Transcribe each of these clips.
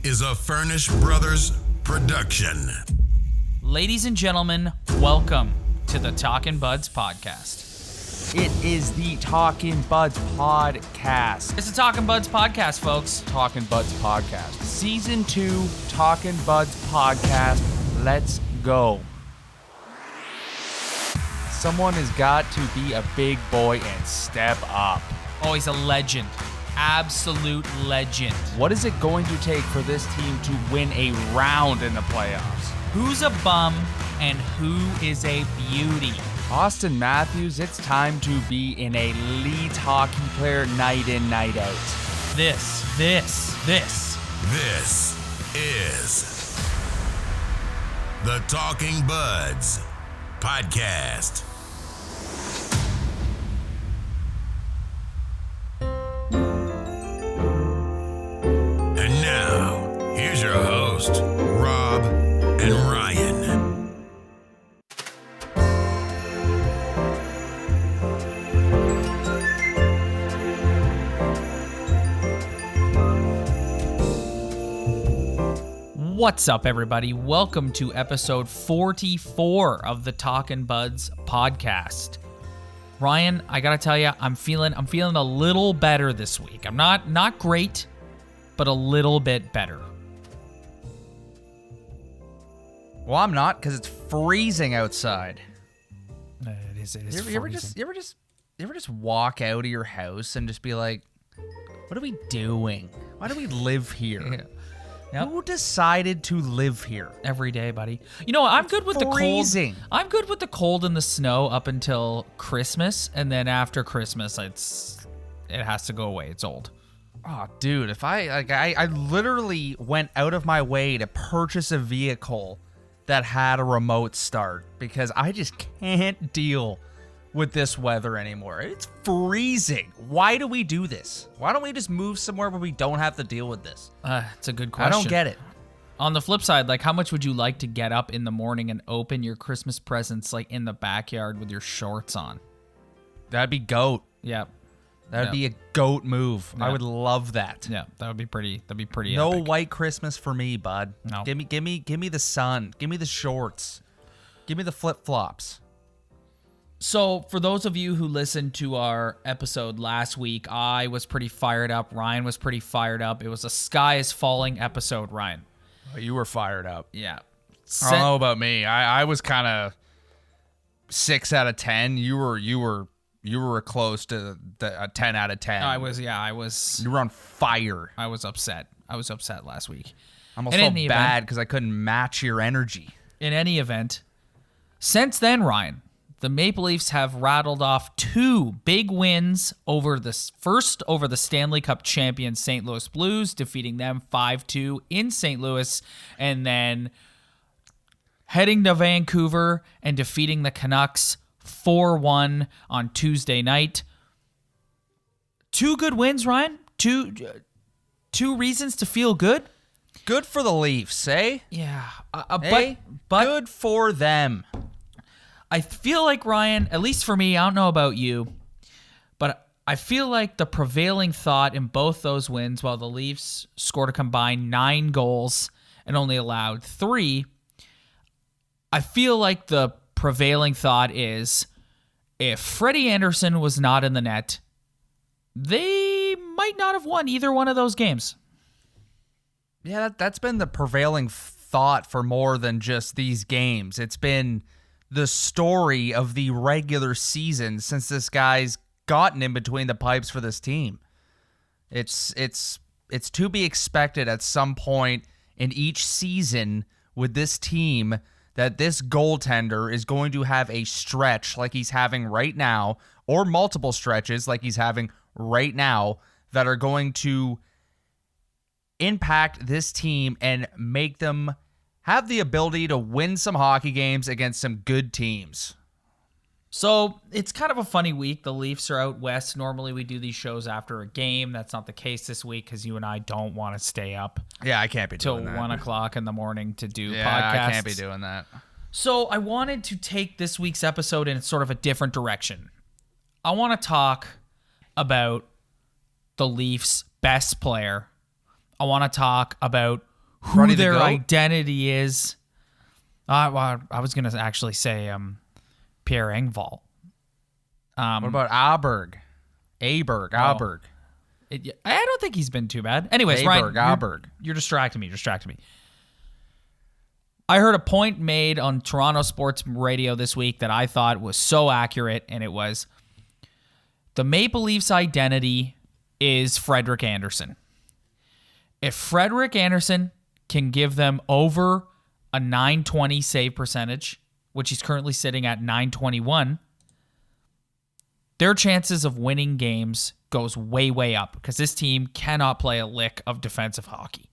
is a Furnish Brothers production. Ladies and gentlemen, welcome to the Talkin' Buds podcast. It is the Talkin' Buds podcast. It's the Talkin' Buds podcast, folks. Talkin' Buds podcast. Season 2, Talkin' Buds podcast. Let's go. Someone has got to be a big boy and step up. Oh, he's a legend. Absolute legend. What is it going to take for this team to win a round in the playoffs? Who's a bum and who is a beauty? Austin Matthews, it's time to be in a elite hockey player night in, night out. This is the Talking Buds podcast. And now, here's your host, Rob and Ryan. What's up, everybody? Welcome to episode 44 of the Talkin' Buds podcast. Ryan, I gotta tell you, I'm feeling a little better this week. I'm not great, but a little bit better. Well, I'm not, because it's freezing outside. It is You ever just walk out of your house and just be like, what are we doing? Why do we live here? Yep. Who decided to live here? Every day, buddy. You know, I'm good with freezing. the cold. I'm good with the cold and the snow up until Christmas, and then after Christmas, it has to go away. It's old. Oh, dude, if I literally went out of my way to purchase a vehicle that had a remote start because I just can't deal with this weather anymore. It's freezing. Why do we do this? Why don't we just move somewhere where we don't have to deal with this? It's a good question. I don't get it. On the flip side, like, how much would you like to get up in the morning and open your Christmas presents, like, in the backyard with your shorts on? That'd be goat. Yeah. That'd be a goat move. Yeah. I would love that. Yeah, that'd be pretty No epic. white Christmas for me, bud. No. Give me the sun. Give me the shorts. Give me the flip-flops. So, for those of you who listened to our episode last week, I was pretty fired up. Ryan was pretty fired up. It was a Sky is Falling episode, Ryan. Oh, you were fired up. Yeah. I don't know about me. I was kind of 6 out of 10. You were close to a 10 out of 10. I was. You were on fire. I was upset. last week. I almost felt bad because I couldn't match your energy. In any event, since then, Ryan, the Maple Leafs have rattled off 2 big wins over the Stanley Cup champion St. Louis Blues, defeating them 5-2 in St. Louis, and then heading to Vancouver and defeating the Canucks 4-1 on Tuesday night. 2 good wins, Ryan. Two reasons to feel good. Good for the Leafs, eh? Yeah, But good for them. I feel like, Ryan, at least for me, I don't know about you, but I feel like the prevailing thought in both those wins, while the Leafs scored a combined 9 goals and only allowed 3, I feel like the prevailing thought is if Frederik Andersen was not in the net, they might not have won either one of those games. Yeah, that's been the prevailing thought for more than just these games. It's been the story of the regular season since this guy's gotten in between the pipes for this team. It's to be expected at some point in each season with this team that this goaltender is going to have a stretch like he's having right now, or multiple stretches like he's having right now, that are going to impact this team and make them have the ability to win some hockey games against some good teams. So it's kind of a funny week. The Leafs are out west. Normally we do these shows after a game. That's not the case this week because you and I don't want to stay up. Yeah, I can't be doing that. Till 1 o'clock in the morning to do podcasts. I can't be doing that. So I wanted to take this week's episode in sort of a different direction. I want to talk about the Leafs' best player. I want to talk about who their identity is. Well, I was going to actually say Pierre Engvall. What about Aberg? I don't think he's been too bad. Anyways, Ryan, you're distracting me. I heard a point made on Toronto sports radio this week that I thought was so accurate, and it was the Maple Leafs' identity is Frederik Andersen. If Frederik Andersen can give them over a .920 save percentage, which he's currently sitting at .921, their chances of winning games goes way, way up because this team cannot play a lick of defensive hockey.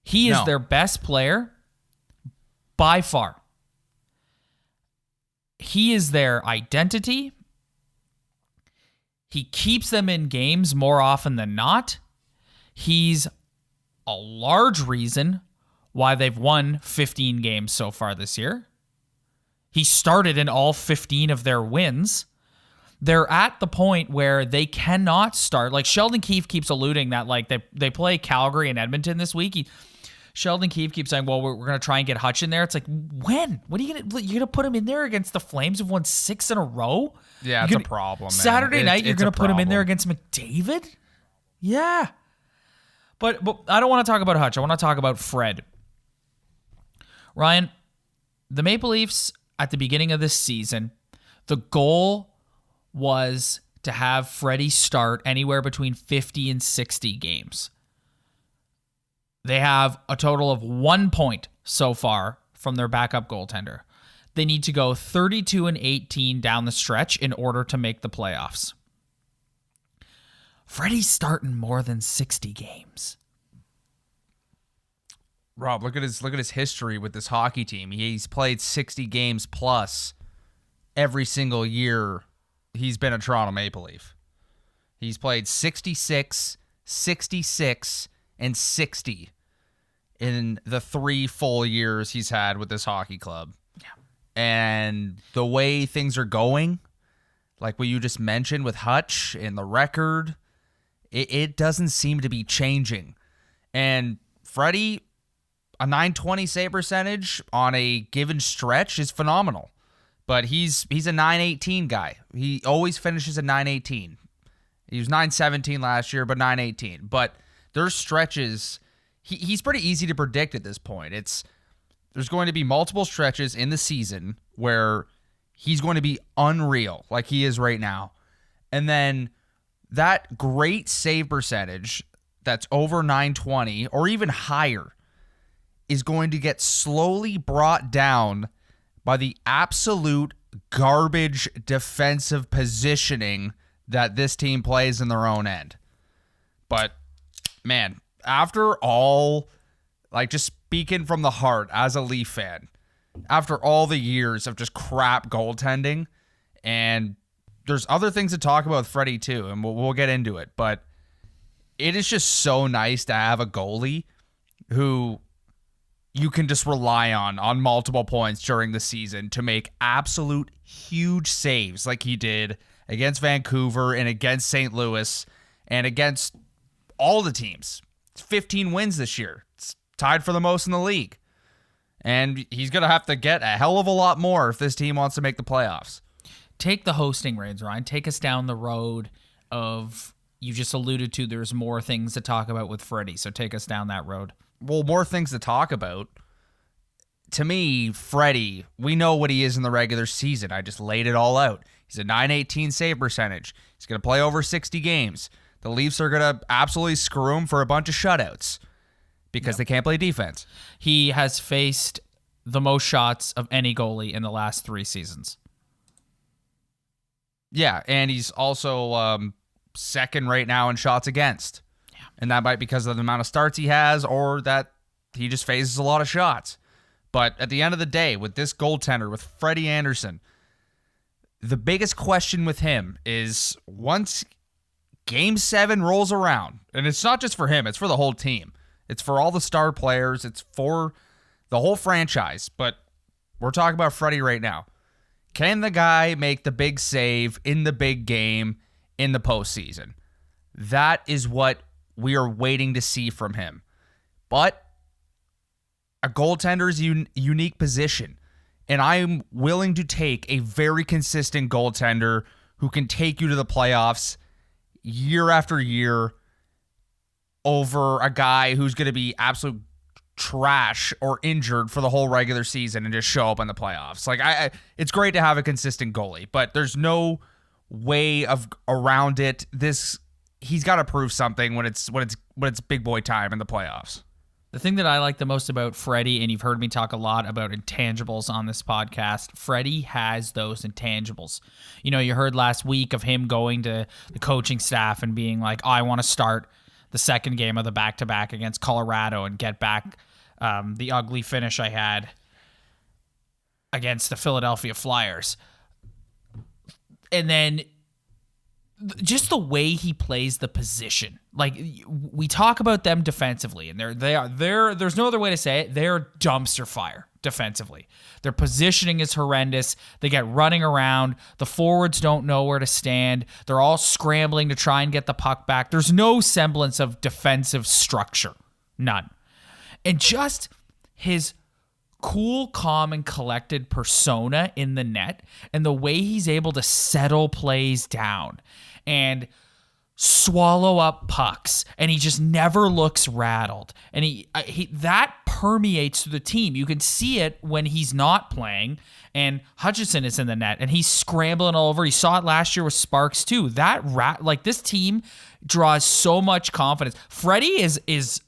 He is their best player by far. He is their identity. He keeps them in games more often than not. He's a large reason why they've won 15 games so far this year. He started in all 15 of their wins. They're at the point where they cannot start. Like Sheldon Keefe keeps alluding that like they play Calgary and Edmonton this week. Sheldon Keefe keeps saying, well, we're going to try and get Hutch in there. It's like, when? What are you going to... You're going to put him in there against the Flames who've won 6 in a row? Yeah, it's a problem, man. Saturday night, you're going to put him in there against McDavid? Yeah. But I don't want to talk about Hutch. I want to talk about Fred. Ryan, the Maple Leafs, at the beginning of this season, the goal was to have Freddie start anywhere between 50 and 60 games. They have a total of 1 point so far from their backup goaltender. They need to go 32 and 18 down the stretch in order to make the playoffs. Freddie's starting more than 60 games. Rob, look at his history with this hockey team. He's played 60 games plus every single year he's been a Toronto Maple Leaf. He's played 66, 66, and 60 in the 3 full years he's had with this hockey club. Yeah. And the way things are going, like what you just mentioned with Hutch and the record, it doesn't seem to be changing. And Freddie, a .920 save percentage on a given stretch is phenomenal. But he's a .918 guy. He always finishes at .918. He was .917 last year, but .918. But there's stretches. He's pretty easy to predict at this point. There's going to be multiple stretches in the season where he's going to be unreal, like he is right now. And then that great save percentage that's over .920 or even higher is going to get slowly brought down by the absolute garbage defensive positioning that this team plays in their own end. But, man, after all, like just speaking from the heart as a Leaf fan, after all the years of just crap goaltending, and there's other things to talk about with Freddie too, and we'll get into it, but it is just so nice to have a goalie who you can just rely on multiple points during the season to make absolute huge saves like he did against Vancouver and against St. Louis and against all the teams. It's 15 wins this year. It's tied for the most in the league. And he's going to have to get a hell of a lot more if this team wants to make the playoffs. Take the hosting reins, Ryan. Take us down the road of, you just alluded to, there's more things to talk about with Freddie. So take us down that road. Well, more things to talk about. To me, Freddie, we know what he is in the regular season. I just laid it all out. He's a .918 save percentage. He's going to play over 60 games. The Leafs are going to absolutely screw him for a bunch of shutouts because they can't play defense. He has faced the most shots of any goalie in the last 3 seasons. Yeah, and he's also second right now in shots against. Yeah. And that might be because of the amount of starts he has or that he just faces a lot of shots. But at the end of the day, with this goaltender, with Freddie Andersen, the biggest question with him is once Game 7 rolls around, and it's not just for him, it's for the whole team. It's for all the star players. It's for the whole franchise. But we're talking about Freddie right now. Can the guy make the big save in the big game in the postseason? That is what we are waiting to see from him. But a goaltender's unique position. And I'm willing to take a very consistent goaltender who can take you to the playoffs year after year over a guy who's going to be absolute trash or injured for the whole regular season and just show up in the playoffs. Like it's great to have a consistent goalie, but there's no way around it. He's got to prove something when it's big boy time in the playoffs. The thing that I like the most about Freddie, and you've heard me talk a lot about intangibles on this podcast, Freddie has those intangibles. You know, you heard last week of him going to the coaching staff and being like, I want to start the second game of the back-to-back against Colorado and get back the ugly finish I had against the Philadelphia Flyers. And then just the way he plays the position. Like, we talk about them defensively, and there's no other way to say it. They're dumpster fire defensively. Their positioning is horrendous. They get running around. The forwards don't know where to stand. They're all scrambling to try and get the puck back. There's no semblance of defensive structure. None. And just his cool, calm, and collected persona in the net, and the way he's able to settle plays down and swallow up pucks, and he just never looks rattled. And he that permeates through the team. You can see it when he's not playing, and Hutchinson is in the net, and he's scrambling all over. You saw it last year with Sparks too. This team draws so much confidence. Freddie is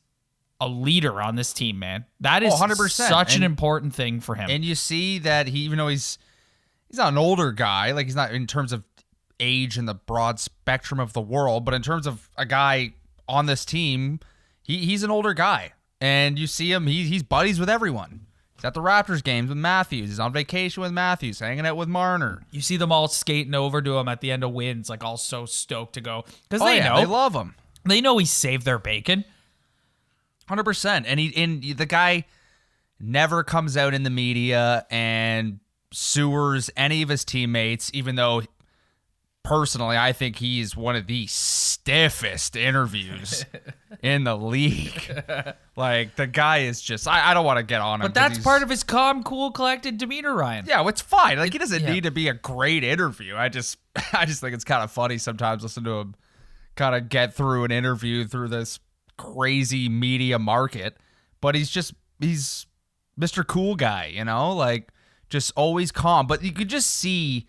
a leader on this team, man. That is 100%. Such an important thing for him. And you see that even though he's not an older guy, like he's not in terms of age in the broad spectrum of the world, but in terms of a guy on this team, he's an older guy. And you see him, he's buddies with everyone. He's at the Raptors games with Matthews. He's on vacation with Matthews, hanging out with Marner. You see them all skating over to him at the end of wins, like all so stoked to go. Because know. They love him. They know he saved their bacon. 100%. And the guy never comes out in the media and sewers any of his teammates, even though personally I think he's one of the stiffest interviews in the league. Like, the guy is just, I don't want to get on him. But that's part of his calm, cool, collected demeanor, Ryan. Yeah, it's fine. Like, he doesn't need to be a great interview. I just think it's kind of funny sometimes listening to him kind of get through an interview through this crazy media market, but he's Mr. Cool Guy, you know, like just always calm. But you could just see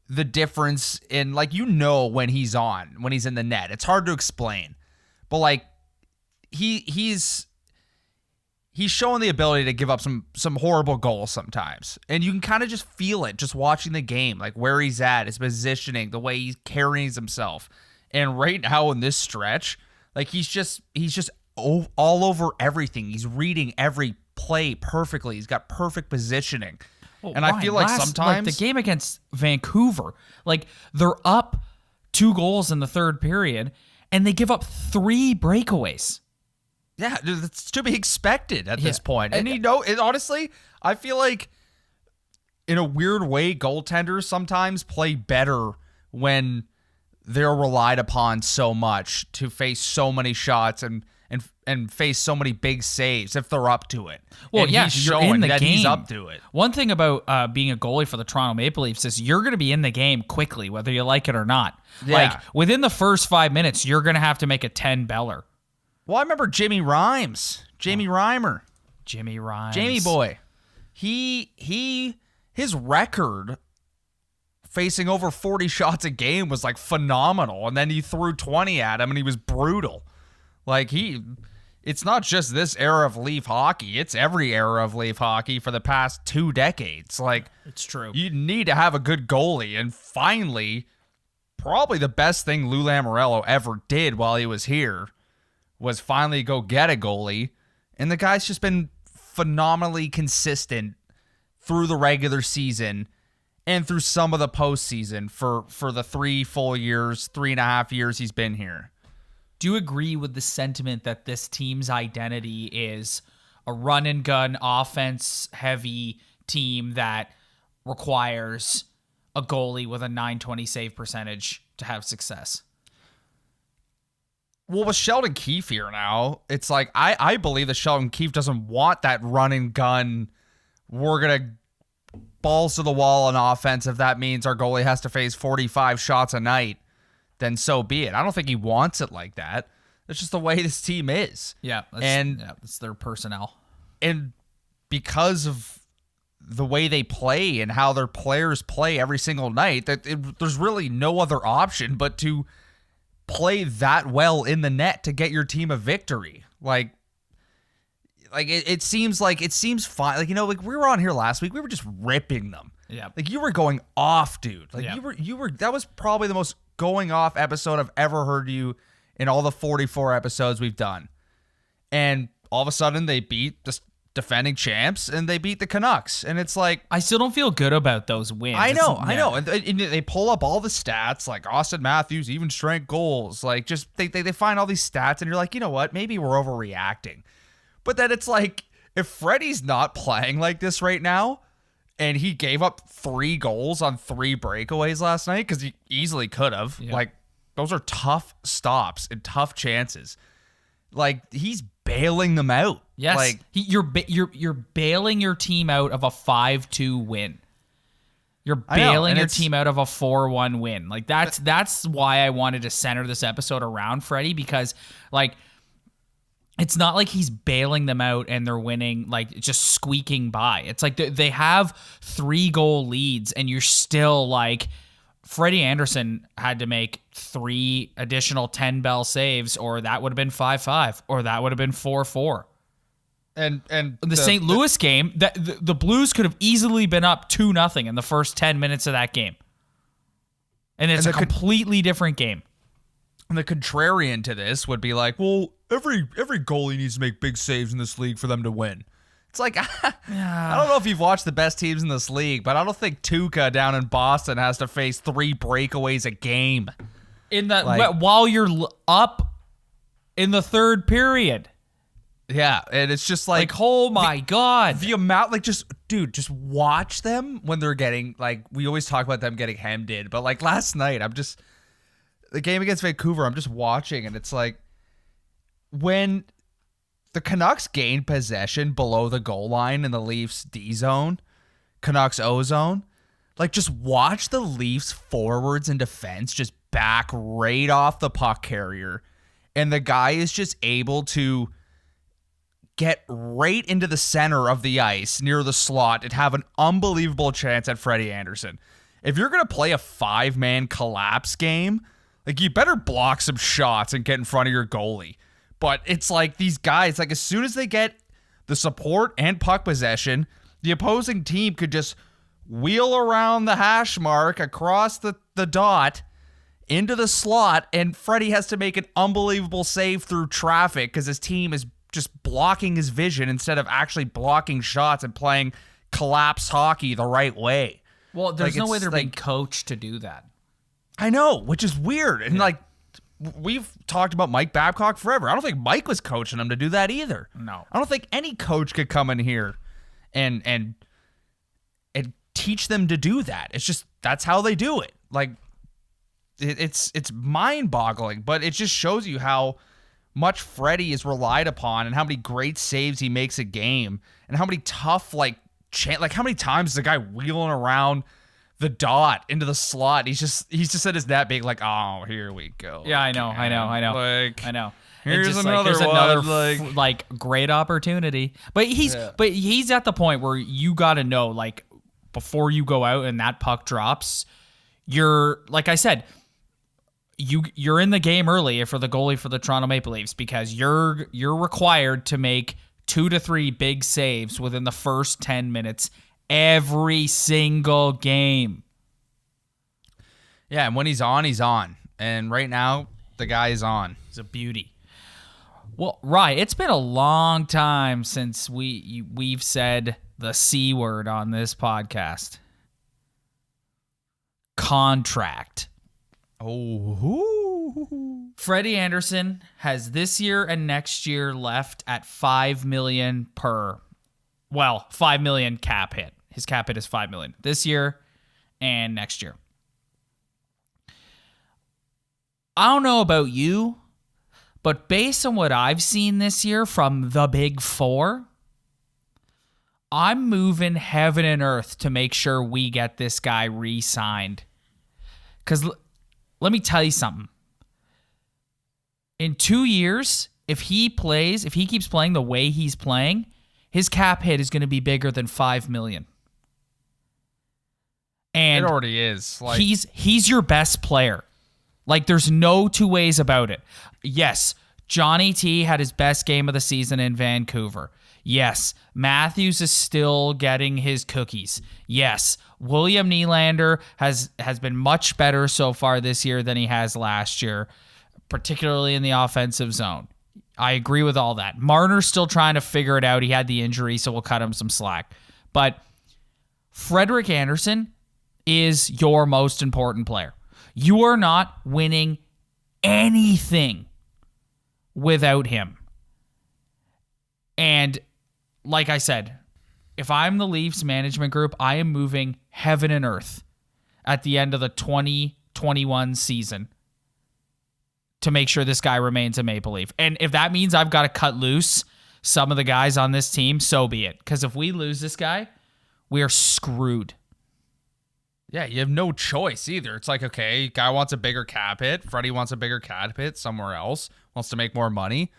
the difference in, like, you know, when he's in the net. It's hard to explain, but like he's showing the ability to give up some horrible goals sometimes, and you can kind of just feel it just watching the game, like where he's at, his positioning, the way he carries himself. And right now in this stretch, like he's just all over everything. He's reading every play perfectly. He's got perfect positioning. Well, and Ryan, I feel like sometimes the game against Vancouver, like they're up 2 goals in the third period and they give up 3 breakaways. Yeah, that's to be expected at this point. And honestly, I feel like in a weird way, goaltenders sometimes play better when they're relied upon so much to face so many shots and face so many big saves if they're up to it. Well, and yeah, he's showing that he's up to it. One thing about being a goalie for the Toronto Maple Leafs is you're going to be in the game quickly, whether you like it or not. Yeah. Like, within the first 5 minutes, you're going to have to make a 10-beller. Well, I remember Jamie Reimer. Jamie boy. His record facing over 40 shots a game was like phenomenal, and then he threw 20 at him and he was brutal. Like, it's not just this era of Leaf hockey, it's every era of Leaf hockey for the past 2 decades. Like, it's true. You need to have a good goalie, and finally, probably the best thing Lou Lamoriello ever did while he was here was finally go get a goalie, and the guy's just been phenomenally consistent through the regular season and through some of the postseason for the 3.5 years he's been here. Do you agree with the sentiment that this team's identity is a run and gun offense heavy team that requires a goalie with a .920 save percentage to have success? Well, with Sheldon Keefe here now, it's like I believe that Sheldon Keefe doesn't want that run and gun. We're going to balls to the wall on offense. If that means our goalie has to face 45 shots a night, then so be it. I don't think he wants it like that. It's just the way this team is. Yeah. It's their personnel. And because of the way they play and how their players play every single night, there's really no other option but to play that well in the net to get your team a victory. Like it seems fine. Like, like we were on here last week, we were just ripping them. Yeah. Like you were going off, dude. Like you were that was probably the most going off episode I've ever heard you in all the 44 episodes we've done. And all of a sudden they beat the defending champs and they beat the Canucks. And it's like, I still don't feel good about those wins. I know. And they pull up all the stats, like Austin Matthews, even strength goals. Like, just they find all these stats, and you're like, you know what? Maybe we're overreacting. But then it's like, if Freddie's not playing like this right now, and he gave up 3 goals on 3 breakaways last night, because he easily could have. Yeah. Like, those are tough stops and tough chances. Like, he's bailing them out. Yes, like you're bailing your team out of a 5-2 win. You're bailing your team out of a 4-1 win. Like that's why I wanted to center this episode around Freddie, because like it's not like he's bailing them out and they're winning, like just squeaking by. It's like they have 3-goal leads and you're still like, Freddie Andersen had to make 3 additional 10-bell saves, or that would have been 5-5, or that would have been 4-4. And the St. Louis game, the Blues could have easily been up 2-0 in the first 10 minutes of that game. And it's a completely different game. And the contrarian to this would be like, well, every goalie needs to make big saves in this league for them to win. It's like, I don't know if you've watched the best teams in this league, but I don't think Tuukka down in Boston has to face 3 breakaways a game. While you're up in the third period. Yeah, and it's just like oh my God. The amount, like, just watch them when they're getting, like, we always talk about them getting hemmed in, but like last night, the game against Vancouver, I'm just watching, and it's like, when the Canucks gained possession below the goal line in the Leafs D zone, Canucks O zone, like, just watch the Leafs forwards and defense just back right off the puck carrier, and the guy is just able to get right into the center of the ice near the slot and have an unbelievable chance at Freddie Andersen. If you're going to play a 5-man collapse game, like, you better block some shots and get in front of your goalie. But it's like these guys, like, as soon as they get the support and puck possession, the opposing team could just wheel around the hash mark across the dot into the slot, and Freddie has to make an unbelievable save through traffic because his team is just blocking his vision instead of actually blocking shots and playing collapse hockey the right way. Well, there's no way they're being coached to do that. I know, which is weird. And like, we've talked about Mike Babcock forever. I don't think Mike was coaching him to do that either. No. I don't think any coach could come in here and teach them to do that. It's just, that's how they do it. Like, it's mind-boggling, but it just shows you how much Freddie is relied upon and how many great saves he makes a game and how many tough, how many times is the guy wheeling around the dot into the slot. He's just at his net being like, oh, here we go. Yeah, I know. Like, I know. Here's just another there's one. Another great opportunity. But he's at the point where you got to know, like, before you go out and that puck drops, you're, like I said, you're in the game early for the goalie for the Toronto Maple Leafs, because you're required to make 2 to 3 big saves within the first 10 minutes every single game. Yeah, and when he's on, he's on. And right now, the guy is on. He's a beauty. Well, right, it's been a long time since we've said the C word on this podcast. Contract. Oh. Freddie Andersen has this year and next year left at $5 million per. Well, $5 million cap hit. His cap hit is $5 million this year and next year. I don't know about you, But based on what I've seen this year from the Big Four, I'm moving heaven and earth to make sure we get this guy re-signed. Because let me tell you something. In 2 years, if he keeps playing the way he's playing, his cap hit is going to be bigger than $5 million. And it already is. Like, he's your best player. Like, there's no two ways about it. Yes, Johnny T had his best game of the season in Vancouver. Yes, Matthews is still getting his cookies. Yes, William Nylander has been much better so far this year than he has last year, particularly in the offensive zone. I agree with all that. Marner's still trying to figure it out. He had the injury, so we'll cut him some slack. But Frederik Andersen is your most important player. You are not winning anything without him. And like I said, if I'm the Leafs management group, I am moving heaven and earth at the end of the 2021 season to make sure this guy remains a Maple Leaf. And if that means I've got to cut loose some of the guys on this team, so be it. Because if we lose this guy, we are screwed. Yeah, you have no choice either. It's like, okay, guy wants a bigger cap hit. Freddie wants a bigger cap hit somewhere else, wants to make more money.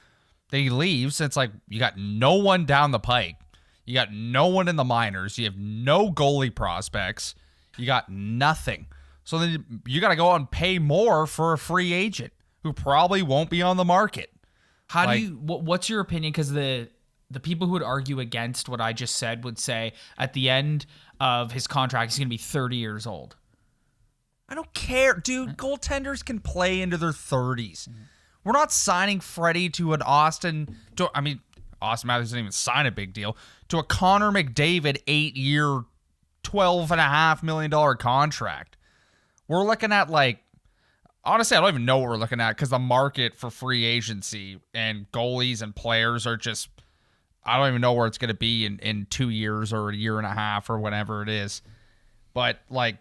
Then he leaves. And it's like, you got no one down the pike. You got no one in the minors. You have no goalie prospects. You got nothing. So then you got to go out and pay more for a free agent who probably won't be on the market. What's your opinion? Because the people who would argue against what I just said would say at the end of his contract, he's going to be 30 years old. I don't care, dude. Goaltenders can play into their 30s. We're not signing Freddie to an Austin Matthews didn't even sign a big deal, to a Connor McDavid 8-year, $12.5 million contract. We're looking at, like, honestly, I don't even know what we're looking at because the market for free agency and goalies and players are just, I don't even know where it's going to be in 2 years or a year and a half or whatever it is. But, like,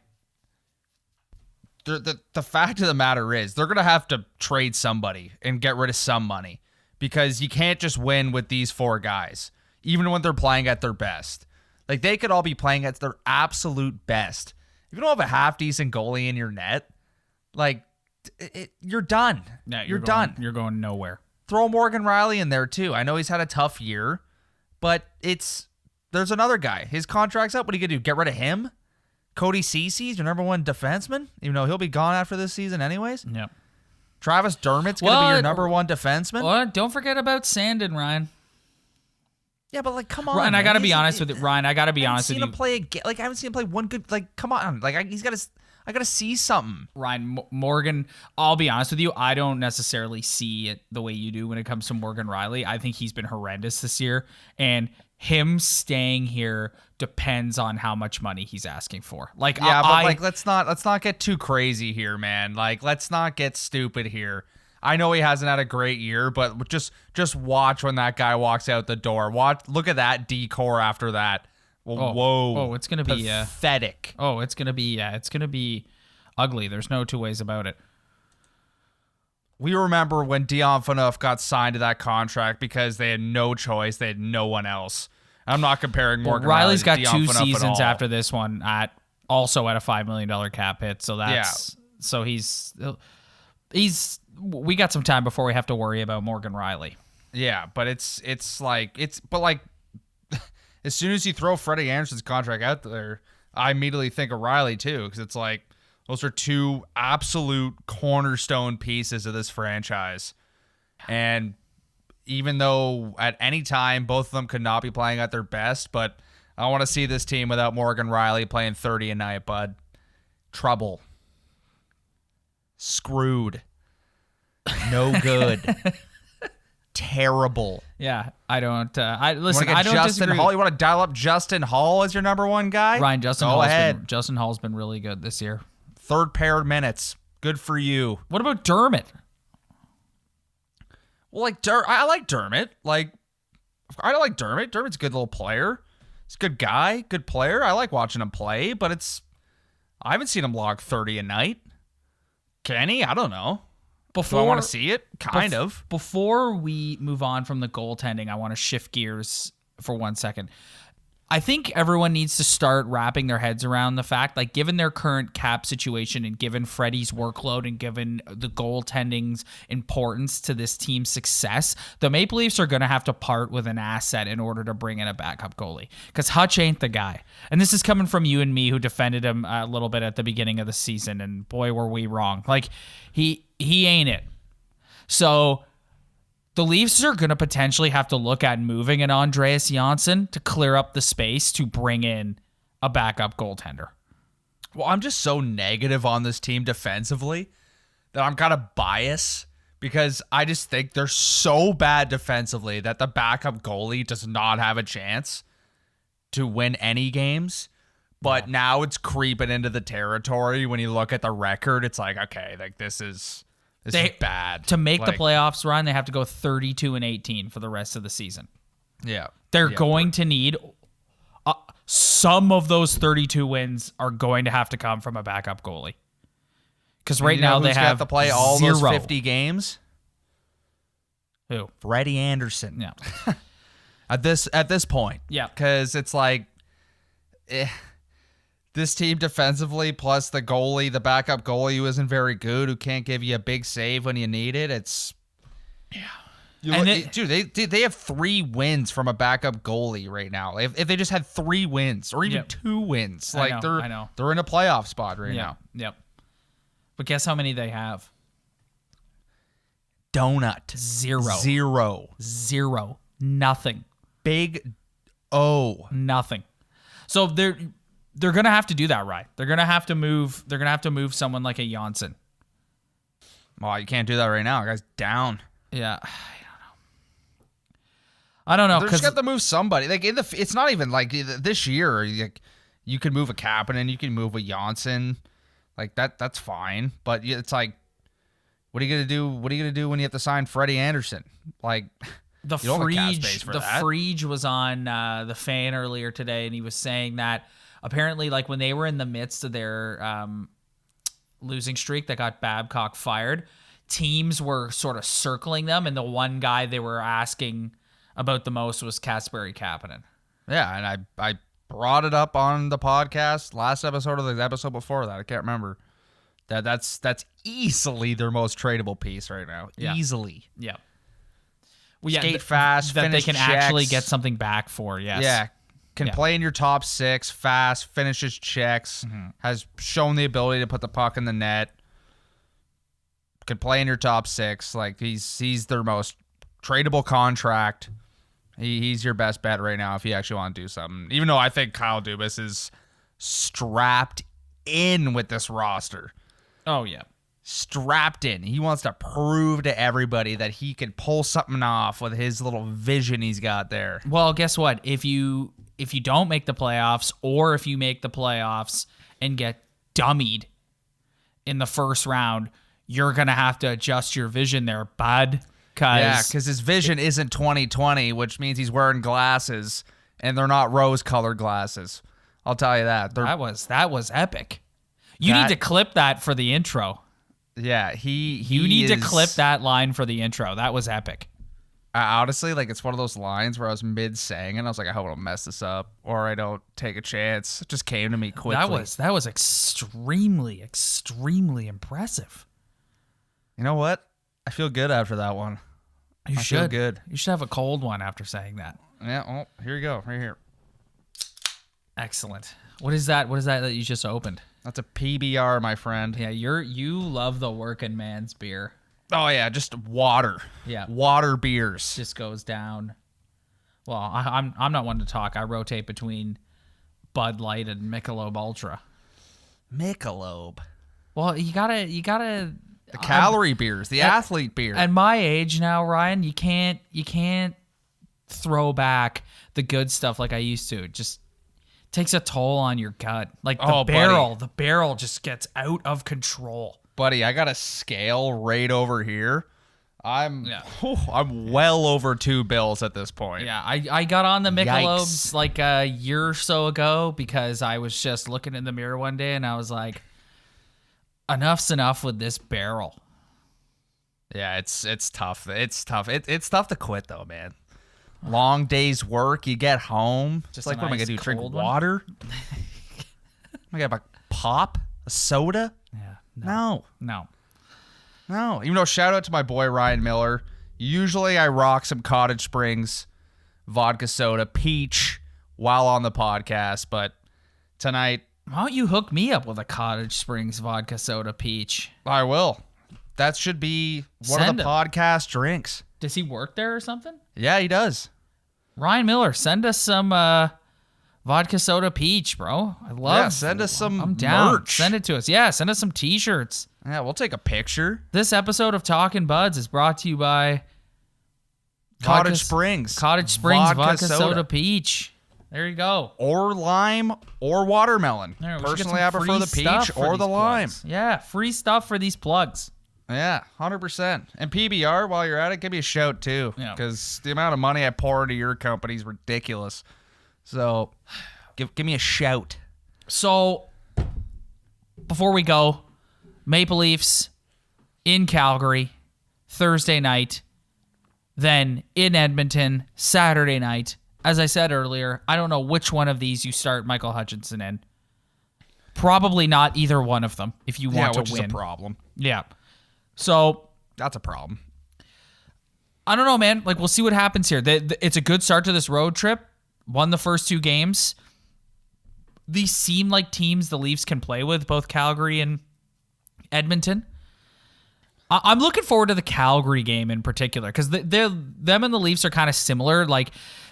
the fact of the matter is they're going to have to trade somebody and get rid of some money because you can't just win with these four guys, even when they're playing at their best. Like, they could all be playing at their absolute best. If you don't have a half-decent goalie in your net, like, you're done. Yeah, you're done. You're going nowhere. Throw Morgan Riley in there, too. I know he's had a tough year, but there's another guy. His contract's up. What are you going to do, get rid of him? Cody Cece's your number one defenseman, even though he'll be gone after this season anyways? Yep. Travis Dermott's going to be your number one defenseman? Well, don't forget about Sandin, Ryan. Yeah, but, like, come on. Ryan, I got to be honest with you. Ryan, I got to be honest with you. I haven't seen him play one good, like, come on. Like, I got to see something. Ryan, Morgan, I'll be honest with you. I don't necessarily see it the way you do when it comes to Morgan Riley. I think he's been horrendous this year. And him staying here depends on how much money he's asking for. Like, yeah, but let's not get too crazy here, man. Like, let's not get stupid here. I know he hasn't had a great year, but just watch when that guy walks out the door. Look at that decor after that. Whoa. It's going to be pathetic. It's going to be ugly. There's no two ways about it. We remember when Dion Phaneuf got signed to that contract because they had no choice. They had no one else. I'm not comparing Morgan Riley's got Riley to Dion 2 Phaneuf seasons after this one also at a $5 million cap hit. So so he's we got some time before we have to worry about Morgan Riley. Yeah, but it's like as soon as you throw Freddie Andersen's contract out there, I immediately think of Riley too, because it's like those are two absolute cornerstone pieces of this franchise. And even though at any time both of them could not be playing at their best, but I want to see this team without Morgan Riley playing 30 a night, bud. Trouble. Screwed. No good. Terrible. Yeah, I don't. I don't Justin disagree. Hall. You want to dial up Justin Hall as your number one guy? Ryan, Justin Hall's been really good this year. Third pair minutes. Good for you. What about Dermott? Well, I like Dermott. I like Dermott. Dermott's a good little player. He's a good guy, good player. I like watching him play, but I haven't seen him log 30 a night. Can he? I don't know. Do I want to see it? Kind of. Before we move on from the goaltending, I want to shift gears for 1 second. I think everyone needs to start wrapping their heads around the fact, like, given their current cap situation and given Freddie's workload and given the goaltending's importance to this team's success, the Maple Leafs are going to have to part with an asset in order to bring in a backup goalie, because Hutch ain't the guy. And this is coming from you and me, who defended him a little bit at the beginning of the season, and boy, were we wrong. Like, he ain't it. So the Leafs are going to potentially have to look at moving an Andreas Janssen to clear up the space to bring in a backup goaltender. Well, I'm just so negative on this team defensively that I'm kind of biased, because I just think they're so bad defensively that the backup goalie does not have a chance to win any games. But now it's creeping into the territory. When you look at the record, it's like, okay, like this is bad. To make the playoffs run, they have to go 32-18 for the rest of the season. Yeah. They're going to need some of those 32 wins are going to have to come from a backup goalie. Because right now they have to play all 0. those 50 games. Who? Freddie Andersen. Yeah. At this point. Yeah. Because it's like, this team defensively, plus the goalie, the backup goalie who isn't very good, who can't give you a big save when you need it. It's they have 3 wins from a backup goalie right now. If they just had 3 wins or even 2 wins, I like know. they're in a playoff spot right now. Yep. But guess how many they have? Donut. 0. Nothing. Big O. Nothing. So they're gonna have to do that, right? They're gonna have to move someone like a Janssen. Well, you can't do that right now. The guy's down. Yeah, I don't know. They're just got to move somebody. Like it's not even like this year. You can move a Kapanen, you can move a Janssen, like that. That's fine. But it's like, what are you gonna do? What are you gonna do when you have to sign Freddie Andersen? Like the Frege was on the Fan earlier today, and he was saying that apparently, like, when they were in the midst of their losing streak that got Babcock fired, teams were sort of circling them, and the one guy they were asking about the most was Kasperi Kapanen. Yeah, and I brought it up on the podcast last episode or the episode before that. I can't remember. That's easily their most tradable piece right now. Yeah. Easily. Yeah. Well, yeah, skate fast, that they can checks. Actually get something back for. Yes. Yeah. Can play in your top 6, fast, finishes checks, has shown the ability to put the puck in the net. Can play in your top 6. Like he's their most tradable contract. He's your best bet right now if you actually want to do something. Even though I think Kyle Dubas is strapped in with this roster. Oh yeah. Strapped in. He wants to prove to everybody that he can pull something off with his little vision he's got there. Well, guess what? If you don't make the playoffs, or if you make the playoffs and get dummied in the first round, you're going to have to adjust your vision there, bud. Because his vision isn't 20/20, which means he's wearing glasses, and they're not rose-colored glasses. I'll tell you that. That was epic. You need to clip that for the intro. Yeah, you need to clip that line for the intro. That was epic. Honestly, like, it's one of those lines where I was mid-saying, and I was like, I hope I don't mess this up, or I don't take a chance. It just came to me quickly. That was extremely, extremely impressive. You know what? I feel good after that one. I feel good. You should have a cold one after saying that. Yeah, oh, here you go, right here. Excellent. What is that you just opened? That's a PBR, my friend. Yeah, you love the working man's beer. Oh yeah, just water. Yeah, water beers. Just goes down. Well, I'm not one to talk. I rotate between Bud Light and Michelob Ultra. Michelob. Well, you gotta the calorie beers, the athlete beer. At my age now, Ryan, you can't throw back the good stuff like I used to. It just takes a toll on your gut. Like the barrel just gets out of control. Buddy, I got a scale right over here. I'm well over 2 bills at this point. Yeah, I got on the Michelobs like a year or so ago because I was just looking in the mirror one day and I was like, enough's enough with this barrel. Yeah, it's tough. It's tough. It's tough to quit though, man. Long day's work. You get home. Just like, a what am I nice gonna do? Drink cold one? water? I got a pop, a soda. Yeah. No. Even though shout out to my boy Ryan Miller. Usually I rock some Cottage Springs vodka soda peach while on the podcast, but tonight Why don't you hook me up with a Cottage Springs vodka soda peach? I will. That should be one of Send the him. podcast drinks. Does he work there or something? Yeah, he does. Ryan Miller, send us some vodka soda peach, bro. I love. Yeah, send us some I'm down. merch. Send it to us. Yeah, send us some t-shirts. Yeah, we'll take a picture. This episode of Talkin' Buds is brought to you by Cottage Springs vodka soda peach. There you go. or lime or watermelon. There, we should get Personally, some I prefer free the stuff peach for or these the lime. plugs. Yeah, free stuff for these plugs. Yeah, 100%. And PBR, while you're at it, give me a shout too, Yeah. because the amount of money I pour into your company is ridiculous. So, give me a shout. So, before we go, Maple Leafs in Calgary Thursday night, then in Edmonton Saturday night. As I said earlier, I don't know which one of these you start Michael Hutchinson in. Probably not either one of them if you want which to win. is a problem. Yeah. So, That's a problem. I don't know, man. Like, we'll see what happens here. It's a good start to this road trip. Won the first 2 games. These seem like teams the Leafs can play with, both Calgary and Edmonton. I'm looking forward to the Calgary game in particular because them and the Leafs are kind of similar. Like,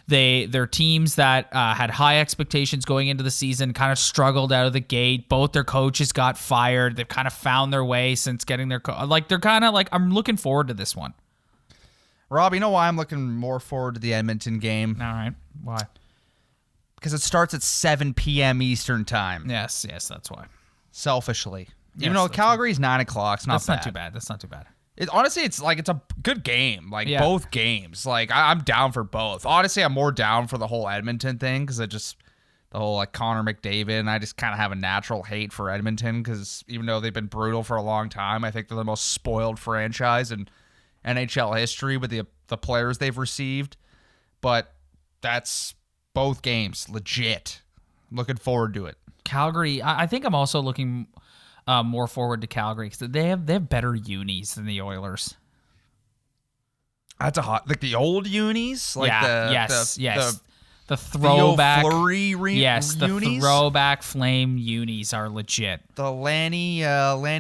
they're teams that had high expectations going into the season, kind of struggled out of the gate. Both their coaches got fired. They've kind of found their way since getting their they're kind of like, I'm looking forward to this one. Rob, you know why I'm looking more forward to the Edmonton game? All right. Why? Because it starts at 7 p.m. Eastern time. Yes, that's why. Selfishly. Yes, Even though that's Calgary's 9 o'clock, it's not That's bad. not too bad. That's not too bad. Honestly, it's a good game. Like, Yeah. both games. Like, I'm down for both. Honestly, I'm more down for the whole Edmonton thing because the whole, like, Connor McDavid, and I just kind of have a natural hate for Edmonton because even though they've been brutal for a long time, I think they're the most spoiled franchise in NHL history with the players they've received. But that's both games. Legit. Looking forward to it. Calgary, I think I'm also looking more forward to Calgary because they have better unis than the Oilers. That's a hot, like the old unis, like yes. The Theo throwback Fleury yes, the unis? throwback flame unis are legit. The Lanny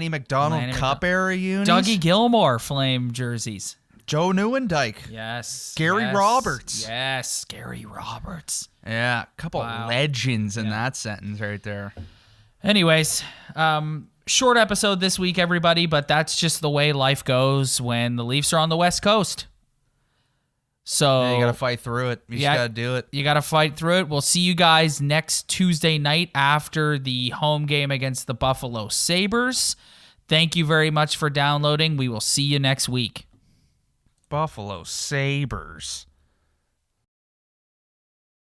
McDonald Lanny Cup era unis. Dougie Gilmore flame jerseys. Joe Nieuwendyk. Yes. Gary Roberts. Yes, Gary Roberts. Yeah, a couple Wow. legends in that sentence right there. Anyways, short episode this week, everybody, but that's just the way life goes when the Leafs are on the West Coast. So Yeah, you got to fight through it. You just got to do it. You got to fight through it. We'll see you guys next Tuesday night after the home game against the Buffalo Sabres. Thank you very much for downloading. We will see you next week. Buffalo Sabres.